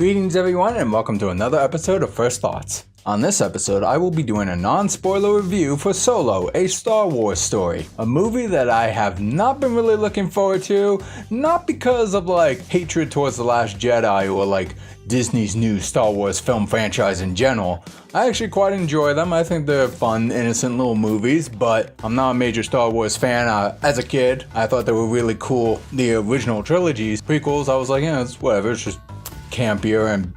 Greetings everyone and welcome to another episode of First Thoughts. On this episode, I will be doing a non-spoiler review for Solo, a Star Wars story. A movie that I have not been really looking forward to, not because of hatred towards The Last Jedi or Disney's new Star Wars film franchise in general. I actually quite enjoy them. I think they're fun, innocent little movies, but I'm not a major Star Wars fan. As a kid, I thought they were really cool. The original trilogies, prequels, I was like, it's whatever, it's just campier and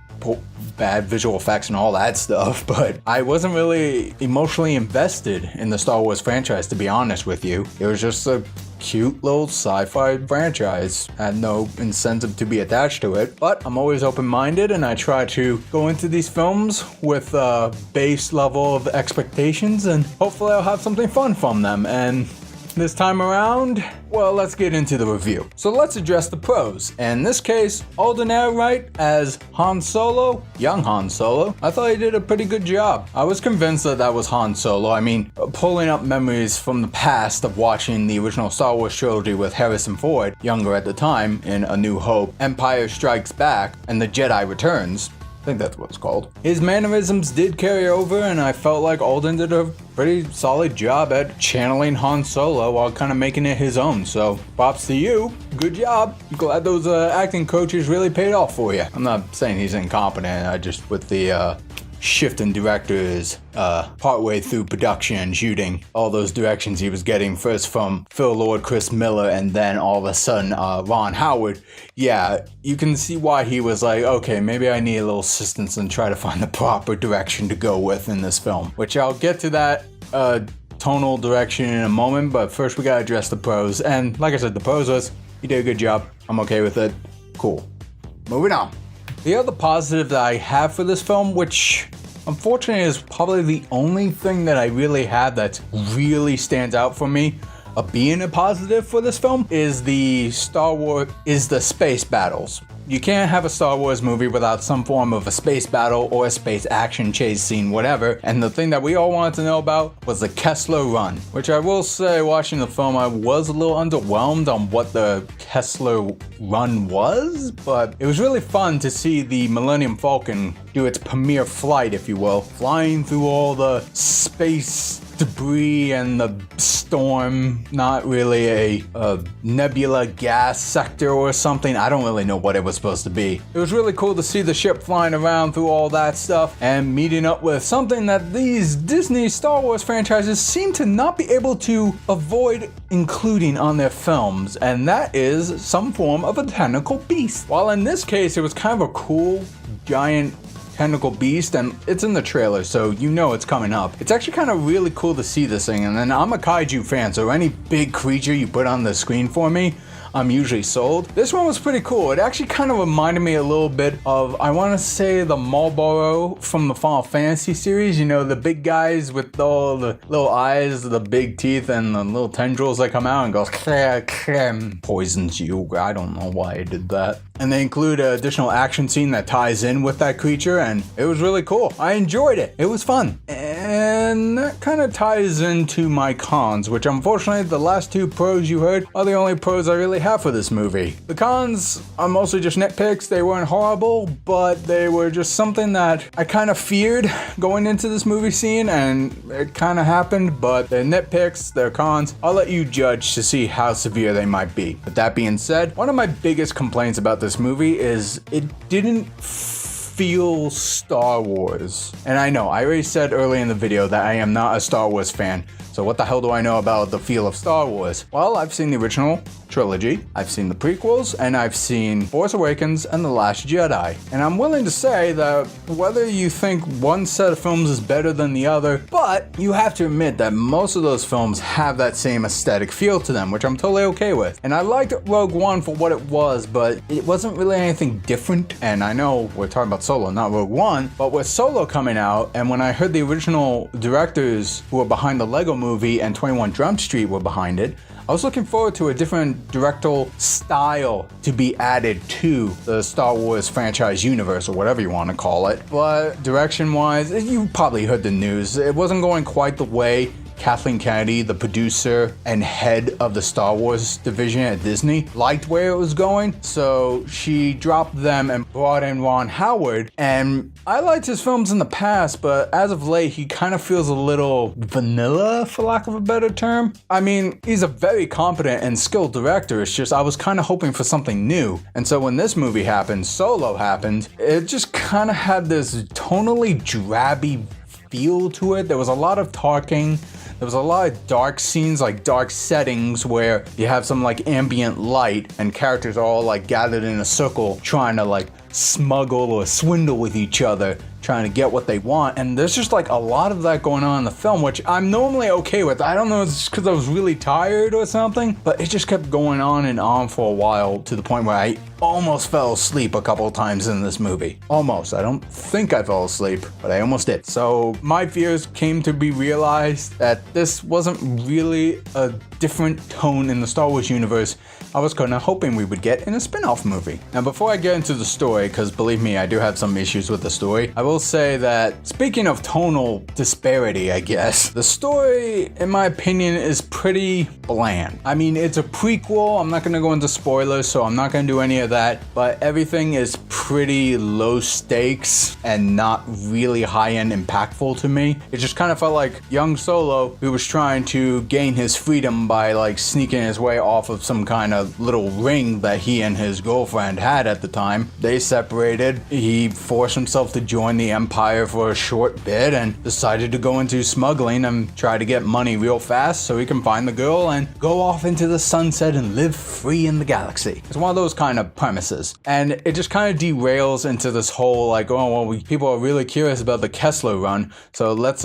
bad visual effects and all that stuff, but I wasn't really emotionally invested in the Star Wars franchise, to be honest with you. It was just a cute little sci-fi franchise. I had no incentive to be attached to it, but I'm always open-minded and I try to go into these films with a base level of expectations and hopefully I'll have something fun from them. And this time around, well, let's get into the review. So let's address the pros. In this case, Alden Ehrenreich as Han Solo, young Han Solo. I thought he did a pretty good job. I was convinced that was Han Solo. I mean, pulling up memories from the past of watching the original Star Wars trilogy with Harrison Ford, younger at the time, in A New Hope, Empire Strikes Back, and The Jedi Returns. I think that's what it's called. His mannerisms did carry over, and I felt like Alden did a pretty solid job at channeling Han Solo while kind of making it his own. So props to you. Good job. Glad those acting coaches really paid off for you. I'm not saying he's incompetent. I just, with the shift in directors partway through production and shooting, all those directions he was getting first from Phil Lord, Chris Miller, and then all of a sudden Ron Howard. Yeah, you can see why he was like, okay, maybe I need a little assistance and try to find the proper direction to go with in this film, which I'll get to that tonal direction in a moment, but first we gotta address the pros. And like I said, the pros was he did a good job. I'm okay with it. Cool. Moving on. The other positive that I have for this film, which unfortunately is probably the only thing that I really have that really stands out for me of being a positive for this film, is the space battles. You can't have a Star Wars movie without some form of a space battle or a space action chase scene, whatever. And the thing that we all wanted to know about was the Kessler Run, which I will say, watching the film, I was a little underwhelmed on what the Kessler Run was, but it was really fun to see the Millennium Falcon do its premiere flight, if you will, flying through all the space debris and the storm, not really a nebula gas sector or something. I don't really know what it was supposed to be. It was really cool to see the ship flying around through all that stuff and meeting up with something that these Disney Star Wars franchises seem to not be able to avoid including on their films, and that is some form of a tentacle beast. While in this case it was kind of a cool giant tentacle beast, and it's in the trailer, so you know it's coming up. It's actually kind of really cool to see this thing, and then I'm a kaiju fan, so any big creature you put on the screen for me, I'm usually sold. This one was pretty cool. It actually kind of reminded me a little bit of, I want to say, the Marlboro from the Final Fantasy series. You know, the big guys with all the little eyes, the big teeth, and the little tendrils that come out and goes poisons you. I don't know why I did that. And they include an additional action scene that ties in with that creature, and it was really cool. I enjoyed it. It was fun. And that kind of ties into my cons, which unfortunately the last two pros you heard are the only pros I really have for this movie. The cons are mostly just nitpicks. They weren't horrible, but they were just something that I kind of feared going into this movie scene, and it kind of happened, but they're nitpicks, they're cons. I'll let you judge to see how severe they might be. With that being said, one of my biggest complaints about this movie is it didn't feel Star Wars. And I know, I already said early in the video that I am not a Star Wars fan, so what the hell do I know about the feel of Star Wars? Well, I've seen the original trilogy, I've seen the prequels, and I've seen Force Awakens and The Last Jedi. And I'm willing to say that whether you think one set of films is better than the other, but you have to admit that most of those films have that same aesthetic feel to them, which I'm totally okay with. And I liked Rogue One for what it was, but it wasn't really anything different. And I know we're talking about Solo, not Rogue One, but with Solo coming out, and when I heard the original directors who were behind the Lego movie and 21 Jump Street were behind it, I was looking forward to a different directorial style to be added to the Star Wars franchise universe, or whatever you want to call it. But direction-wise, you probably heard the news. It wasn't going quite the way Kathleen Kennedy, the producer and head of the Star Wars division at Disney, liked where it was going, so she dropped them and brought in Ron Howard. And I liked his films in the past, but as of late, he kind of feels a little vanilla, for lack of a better term. I mean, he's a very competent and skilled director. It's just I was kind of hoping for something new. And so when this movie happened, Solo happened, it just kind of had this tonally drabby feel to it. There was a lot of talking. There was a lot of dark scenes, like dark settings where you have some like ambient light and characters are all like gathered in a circle trying to like smuggle or swindle with each other, trying to get what they want. And there's just like a lot of that going on in the film, which I'm normally okay with. I don't know if it's because I was really tired or something, but it just kept going on and on for a while to the point where I almost fell asleep a couple of times in this movie. Almost. I don't think I fell asleep, but I almost did. So my fears came to be realized that this wasn't really a different tone in the Star Wars universe I was kind of hoping we would get in a spin-off movie. Now, before I get into the story, because believe me, I do have some issues with the story, I will say that, speaking of tonal disparity, I guess, the story, in my opinion, is pretty bland. I mean, it's a prequel. I'm not going to go into spoilers, so I'm not going to do any of that, but everything is pretty low stakes and not really high-end impactful to me. It just kind of felt like young Solo, who was trying to gain his freedom by like sneaking his way off of some kind of little ring that he and his girlfriend had at the time. They separated. He forced himself to join the Empire for a short bit and decided to go into smuggling and try to get money real fast so he can find the girl and go off into the sunset and live free in the galaxy. It's one of those kind of premises. And it just kind of derails into this whole like, oh, well, people are really curious about the Kessler run, so let's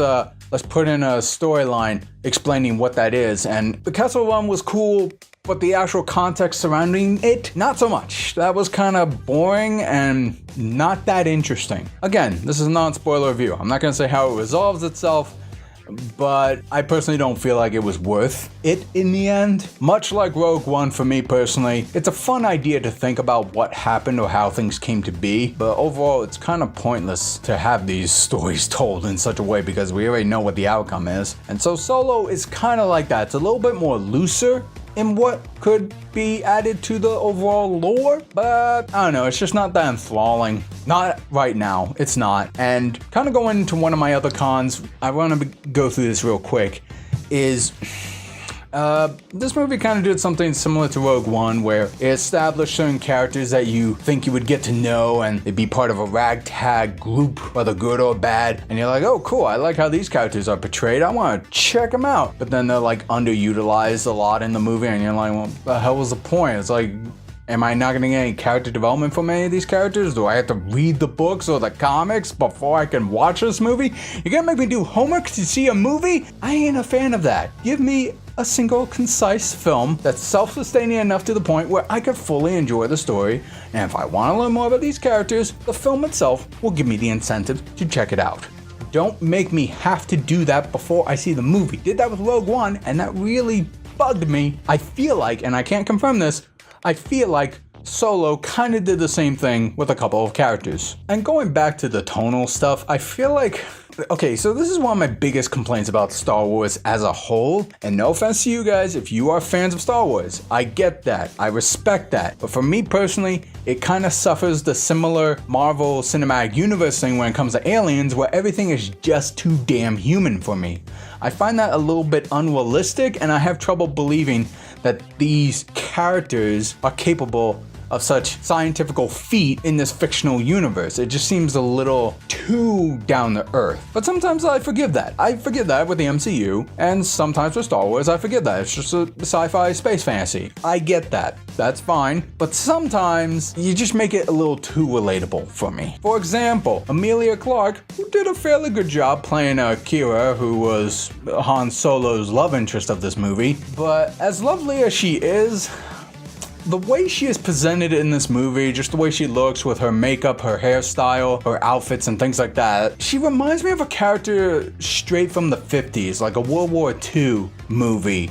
put in a storyline explaining what that is. And the Kessler run was cool, but the actual context surrounding it, not so much. That was kind of boring and not that interesting. Again, this is a non-spoiler review. I'm not going to say how it resolves itself, but I personally don't feel like it was worth it in the end. Much like Rogue One for me personally, it's a fun idea to think about what happened or how things came to be, but overall it's kind of pointless to have these stories told in such a way because we already know what the outcome is. And so Solo is kind of like that. It's a little bit more looser in what could be added to the overall lore, but I don't know, it's just not that enthralling. Not right now, it's not. And kind of going into one of my other cons, I want to go through this real quick, is this movie kind of did something similar to Rogue One, where it established certain characters that you think you would get to know and they'd be part of a ragtag group, whether good or bad, and you're like, oh cool, I like how these characters are portrayed, I want to check them out. But then they're like underutilized a lot in the movie and you're like, well, the hell was the point? It's like, am I not going to get any character development from any of these characters? Do I have to read the books or the comics before I can watch this movie? You're going to make me do homework to see a movie? I ain't a fan of that. Give me a single, concise film that's self-sustaining enough to the point where I could fully enjoy the story. And if I want to learn more about these characters, the film itself will give me the incentive to check it out. Don't make me have to do that before I see the movie. Did that with Rogue One, and that really bugged me. I feel like, and I can't confirm this, I feel like Solo kind of did the same thing with a couple of characters. And going back to the tonal stuff, I feel like, okay, so this is one of my biggest complaints about Star Wars as a whole. And no offense to you guys, if you are fans of Star Wars, I get that, I respect that. But for me personally, it kind of suffers the similar Marvel Cinematic Universe thing when it comes to aliens, where everything is just too damn human for me. I find that a little bit unrealistic, and I have trouble believing that these characters are capable of such scientific feat in this fictional universe. It just seems a little too down to earth. But sometimes I forgive that. I forgive that with the MCU, and sometimes with Star Wars, I forgive that. It's just a sci-fi space fantasy. I get that. That's fine. But sometimes you just make it a little too relatable for me. For example, Emilia Clarke, who did a fairly good job playing Kira, who was Han Solo's love interest of this movie. But as lovely as she is, the way she is presented in this movie, just the way she looks with her makeup, her hairstyle, her outfits, and things like that, she reminds me of a character straight from the 50s, like a World War II movie.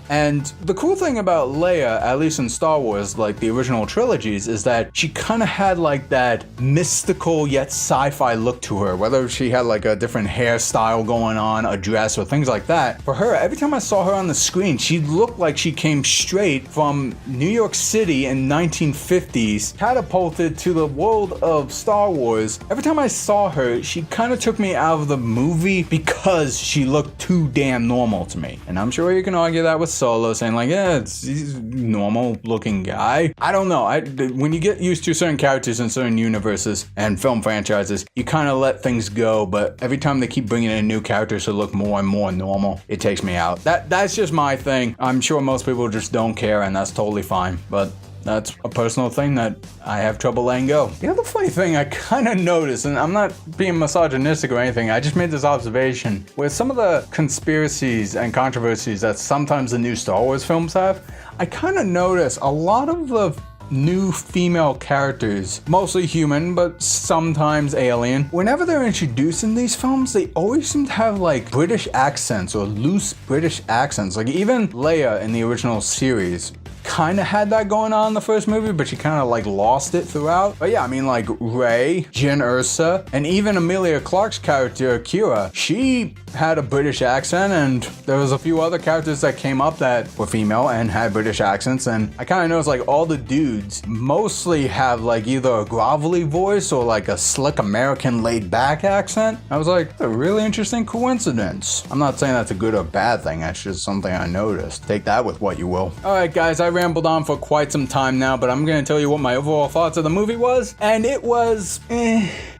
And the cool thing about Leia, at least in Star Wars, like the original trilogies, is that she kind of had like that mystical yet sci-fi look to her, whether she had like a different hairstyle going on, a dress, or things like that. For her, every time I saw her on the screen, she looked like she came straight from New York City in 1950s, catapulted to the world of Star Wars. Every time I saw her, she kind of took me out of the movie because she looked too damn normal to me. And I'm sure you can argue that with Solo, saying like, yeah, he's a normal looking guy. I don't know. When you get used to certain characters in certain universes and film franchises, you kind of let things go, but every time they keep bringing in new characters to look more and more normal, it takes me out. That's just my thing. I'm sure most people just don't care, and that's totally fine, but that's a personal thing that I have trouble letting go. The other funny thing I kind of noticed, and I'm not being misogynistic or anything, I just made this observation, with some of the conspiracies and controversies that sometimes the new Star Wars films have, I kind of noticed a lot of the new female characters, mostly human, but sometimes alien. Whenever they're introduced in these films, they always seem to have like British accents or loose British accents. Like even Leia in the original series kind of had that going on in the first movie, but she kind of like lost it throughout. But yeah, I mean like Rey, Jyn Erso, and even Emilia Clarke's character, Kira, she had a British accent, and there was a few other characters that came up that were female and had British accents, and I kind of noticed like all the dudes mostly have like either a grovelly voice or like a slick American laid back accent. I was like, a really interesting coincidence. I'm not saying that's a good or bad thing, that's just something I noticed. Take that with what you will. Alright guys, I rambled on for quite some time now, but I'm gonna tell you what my overall thoughts of the movie was, and it was,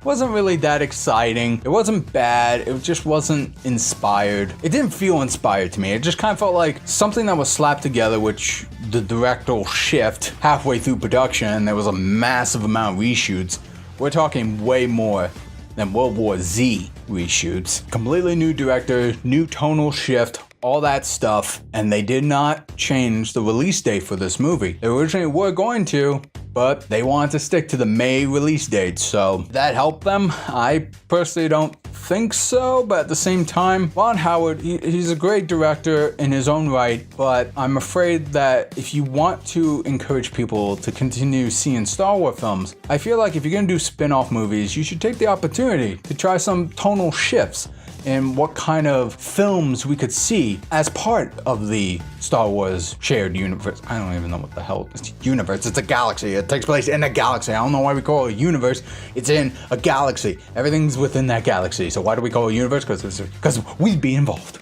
wasn't really that exciting. It wasn't bad, it just wasn't inspired. It didn't feel inspired to me. It just kind of felt like something that was slapped together, which the director will shift halfway through production, and there was a massive amount of reshoots. We're talking way more than World War Z reshoots. Completely new director, new tonal shift, all that stuff, and they did not change the release date for this movie. They originally were going to, but they wanted to stick to the May release date, so that helped them. I personally don't think so, but at the same time, Ron Howard, he's a great director in his own right, but I'm afraid that if you want to encourage people to continue seeing Star Wars films, I feel like if you're gonna do spin-off movies, you should take the opportunity to try some tonal shifts in what kind of films we could see as part of the Star Wars shared universe. I don't even know what the hell it's universe. It's a galaxy. It takes place in a galaxy. I don't know why we call it a universe. It's in a galaxy. Everything's within that galaxy. So why do we call it a universe? Because we'd be involved.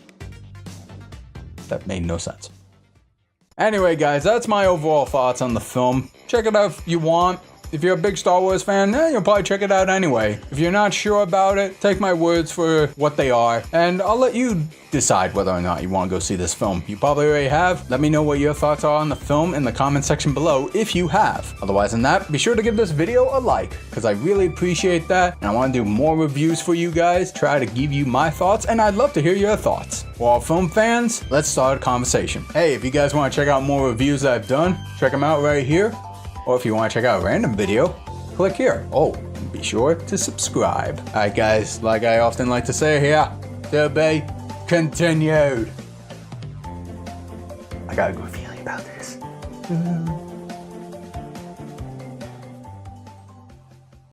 That made no sense. Anyway, guys, that's my overall thoughts on the film. Check it out if you want. If you're a big Star Wars fan, you'll probably check it out anyway. If you're not sure about it, take my words for what they are, and I'll let you decide whether or not you want to go see this film. You probably already have. Let me know what your thoughts are on the film in the comment section below if you have. Otherwise than that, be sure to give this video a like, because I really appreciate that, and I want to do more reviews for you guys, try to give you my thoughts, and I'd love to hear your thoughts. For all film fans, let's start a conversation. Hey, if you guys want to check out more reviews that I've done, check them out right here. Or if you want to check out a random video, click here. Oh, and be sure to subscribe. Alright guys, like I often like to say here, to be continued. I got a good feeling about this.